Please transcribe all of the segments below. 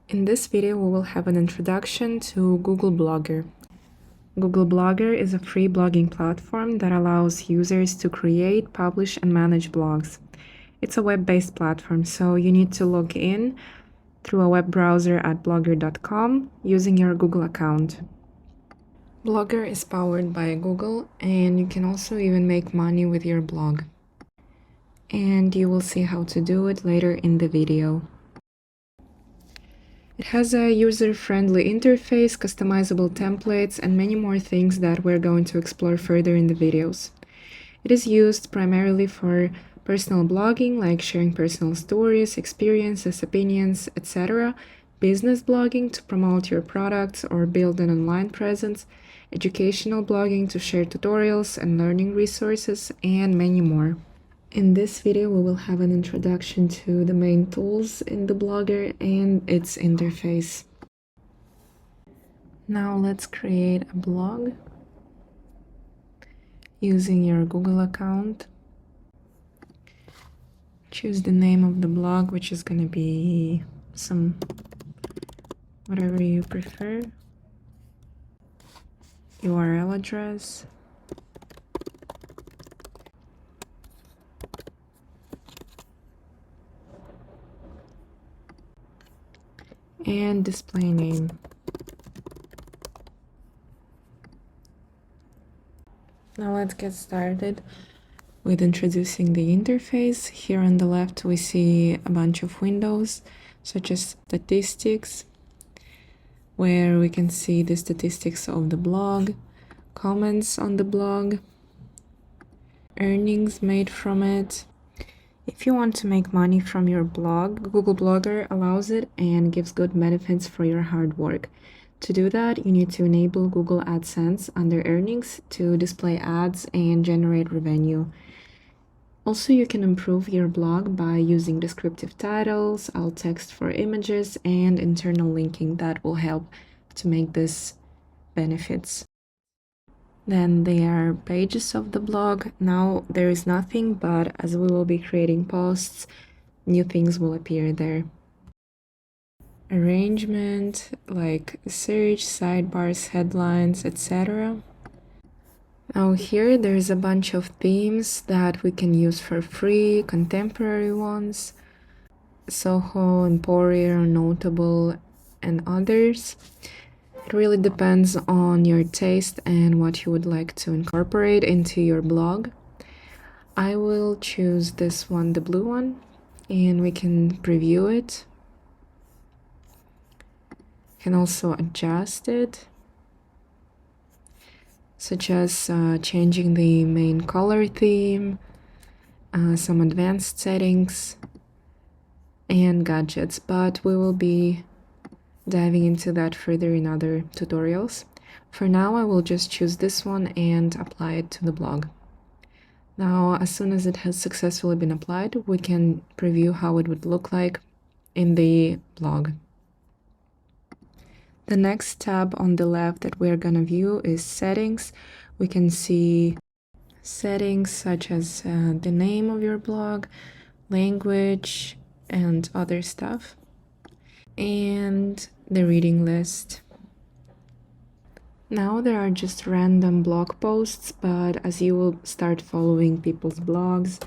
In this video, we will have an introduction to Google Blogger. Google Blogger is a free blogging platform that allows users to create, publish, and manage blogs. It's a web-based platform, so you need to log in through a web browser at blogger.com using your Google account. Blogger is powered by Google, and you can also even make money with your blog. And you will see how to do it later in the video. It has a user-friendly interface, customizable templates, and many more things that we're going to explore further in the videos. It is used primarily for personal blogging, like sharing personal stories, experiences, opinions, etc., business blogging to promote your products or build an online presence, educational blogging to share tutorials and learning resources, and many more. In this video, we will have an introduction to the main tools in the Blogger and its interface. Now let's create a blog using your Google account. Choose the name of the blog, which is going to be whatever you prefer. URL address. And display name. Now let's get started with introducing the interface. Here on the left we see a bunch of windows such as statistics, where we can see the statistics of the blog, comments on the blog, earnings made from it. If you want to make money from your blog, Google Blogger allows it and gives good benefits for your hard work. To do that, you need to enable Google AdSense under Earnings to display ads and generate revenue. Also, you can improve your blog by using descriptive titles, alt text for images, and internal linking that will help to make this benefits. Then there are pages of the blog. Now there is nothing, but as we will be creating posts, new things will appear there. Arrangement, like search, sidebars, headlines, etc. Now here there's a bunch of themes that we can use for free, contemporary ones, Soho, Emporia, Notable, and others. It really depends on your taste and what you would like to incorporate into your blog. I will choose this one, the blue one, and we can preview it. You can also adjust it, such as changing the main color theme, some advanced settings, and gadgets, but we will be diving into that further in other tutorials. For now, I will just choose this one and apply it to the blog. Now, as soon as it has successfully been applied, we can preview how it would look like in the blog. The next tab on the left that we're gonna view is settings. We can see settings such as the name of your blog, language, and other stuff, and the reading list. Now there are just random blog posts, but as you will start following people's blogs,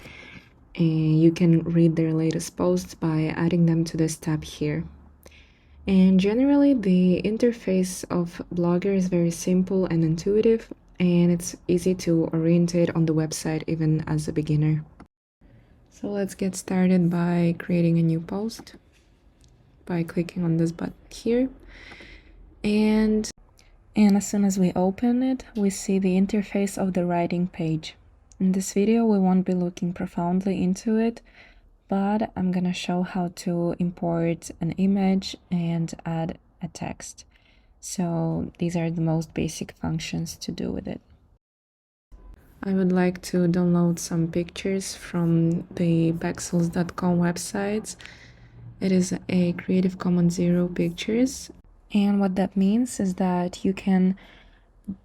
you can read their latest posts by adding them to this tab here. And generally the interface of Blogger is very simple and intuitive, and it's easy to orientate on the website even as a beginner. So let's get started by creating a new post by clicking on this button here. And as soon as we open it, we see the interface of the writing page. In this video, we won't be looking profoundly into it, but I'm gonna show how to import an image and add a text. So these are the most basic functions to do with it. I would like to download some pictures from the Pexels.com websites. It is a Creative Commons Zero pictures, and what that means is that you can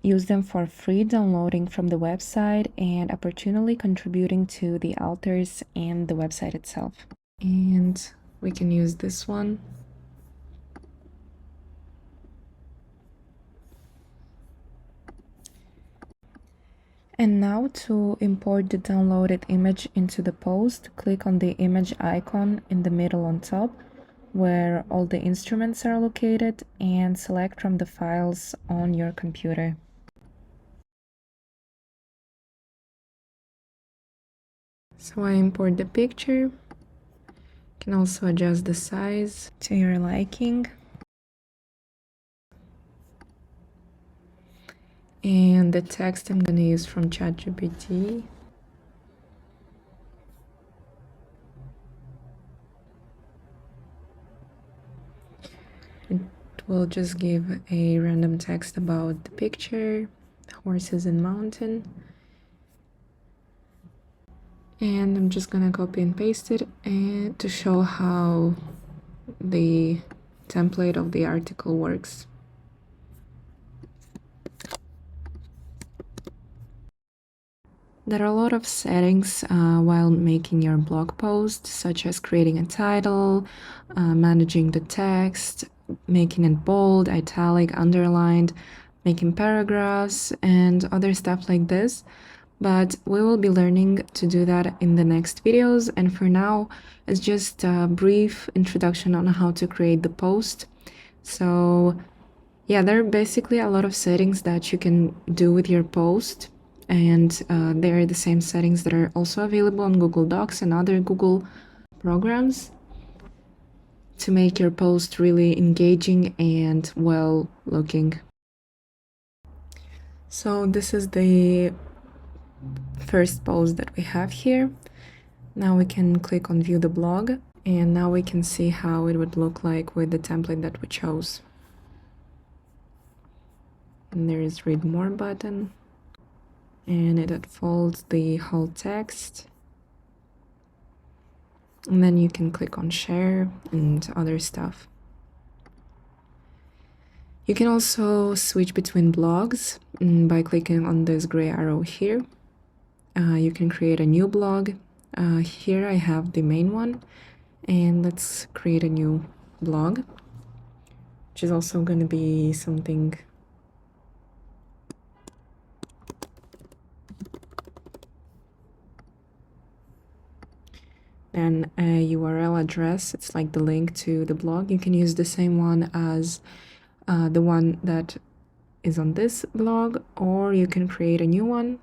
use them for free downloading from the website and opportunely contributing to the authors and the website itself. And we can use this one And now to import the downloaded image into the post, click on the image icon in the middle on top, where all the instruments are located, and select from the files on your computer. So I import the picture. You can also adjust the size to your liking. And the text I'm going to use from ChatGPT. It will just give a random text about the picture, horses and mountain. And I'm just gonna copy and paste it and to show how the template of the article works. There are a lot of settings while making your blog post, such as creating a title, managing the text, making it bold, italic, underlined, making paragraphs, and other stuff like this. But we will be learning to do that in the next videos, and for now it's just a brief introduction on how to create the post. So yeah, there are basically a lot of settings that you can do with your post, and they're the same settings that are also available on Google Docs and other Google programs to make your post really engaging and well looking. So this is the first post that we have here. Now we can click on view the blog, and now we can see how it would look like with the template that we chose. And there is read more button, and it unfolds the whole text. And then you can click on share and other stuff. You can also switch between blogs by clicking on this gray arrow here. You can create a new blog. Here I have the main one, and let's create a new blog, which is also going to be something and a URL address. It's like the link to the blog. You can use the same one as the one that is on this blog, or you can create a new one.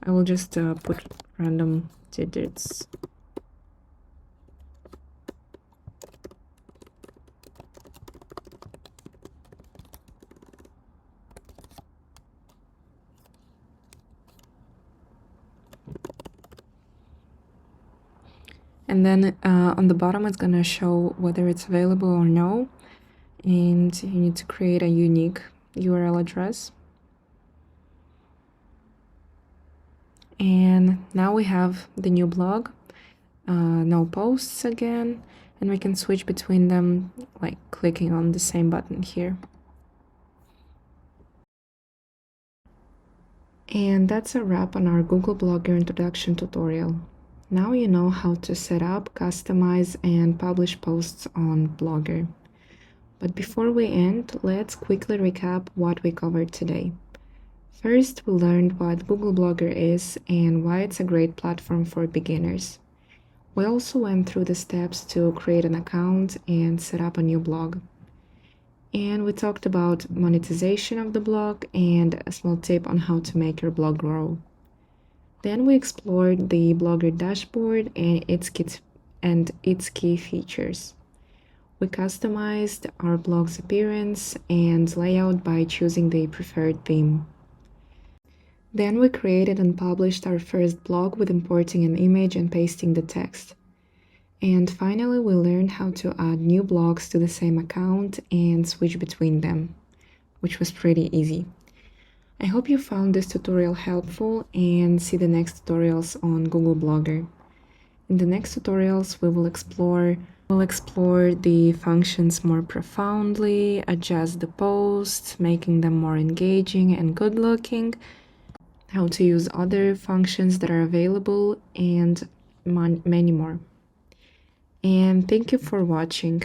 I will just put random digits. And then on the bottom, it's going to show whether it's available or no. And you need to create a unique URL address. And now we have the new blog, no posts again, and we can switch between them like clicking on the same button here. And that's a wrap on our Google Blogger introduction tutorial. Now you know how to set up, customize, and publish posts on Blogger. But before we end, let's quickly recap what we covered today. First, we learned what Google Blogger is and why it's a great platform for beginners. We also went through the steps to create an account and set up a new blog. And we talked about monetization of the blog and a small tip on how to make your blog grow. Then we explored the Blogger dashboard and its key features. We customized our blog's appearance and layout by choosing the preferred theme. Then we created and published our first blog with importing an image and pasting the text. And finally, we learned how to add new blogs to the same account and switch between them, which was pretty easy. I hope you found this tutorial helpful and see the next tutorials on Google Blogger. In the next tutorials, we'll explore the functions more profoundly, adjust the posts, making them more engaging and good looking, how to use other functions that are available, and many more. And thank you for watching.